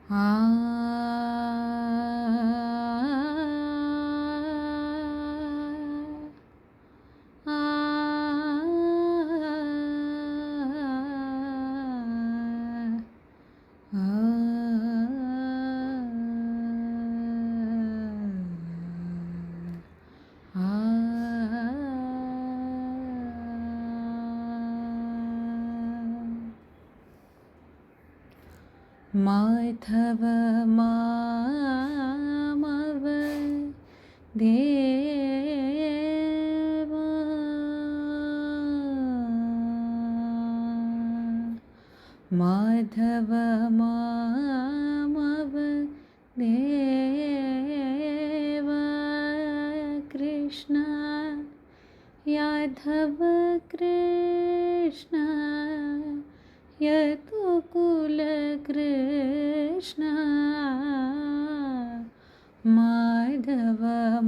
ఆ ఆ माधव मामव देवा माधव मामव देवा कृष्ण यादव कृष्ण यदुकुल कृष्ण माधव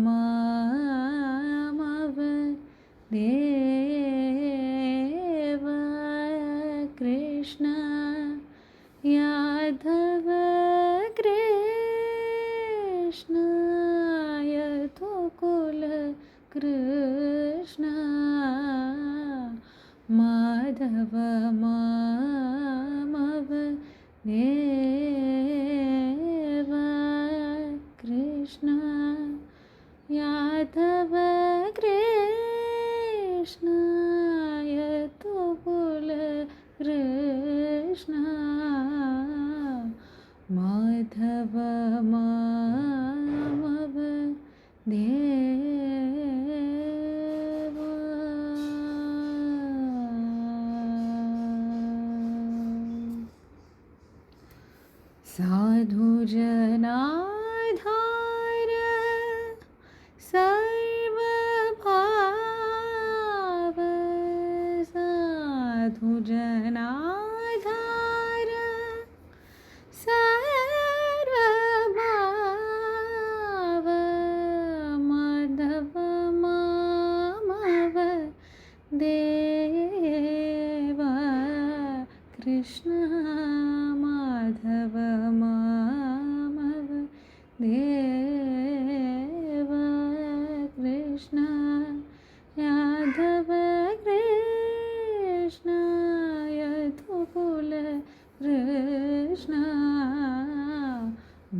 मामव देवा कृष्ण यादव कृष्ण यदुकुल कृष्ण माधव मामव देवा कृष्ण यादव कृष्ण यदुकुल कृष्ण माधव मामव देवा साधुजनाधार सर्वभाव साधुजनाधार सर्वभाव माधव मामव देवा कृष्ण माधव मामव देवा कृष्ण यादव कृष्ण यदुकुल कृष्ण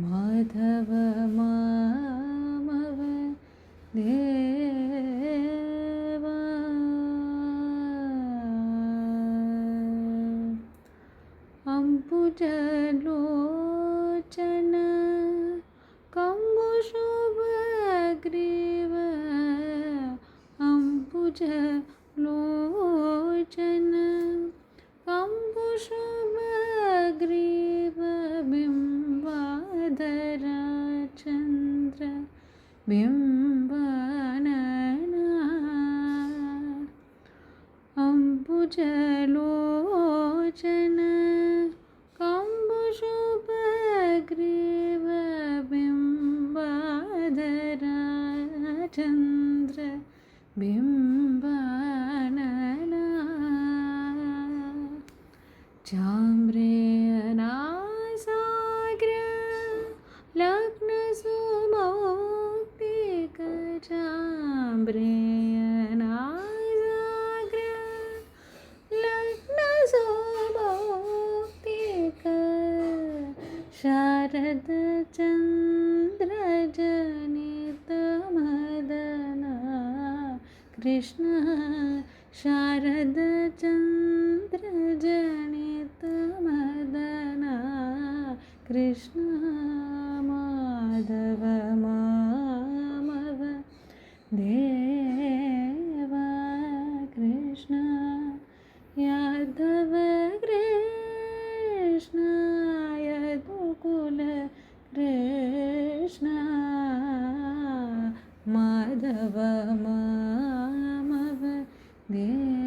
माधव मामव देवा अम्बुजलोचन कम्बुशुभग्रीव अम्बुजलोचन कम्बुशुभग्रीव बिम्बाधरा चन्द्र बिम्बानना अम्बुजलोचन कम्बुशुभग्रीव बिम्बाधरा चन्द्र बिम्बानना चाम्रेयनासाग्र लग्नसुमौक्तिक चाम्रेयनासाग्र लग्नसुमौक्तिक शारद चन्द्रजनितमदना कृष्ण शारद चन्द्रजनितमदना कृष्ण माधव मामव देवा कृष्ण यादव कृष्ण यदुकुल कृष्ण माधव मामव देवा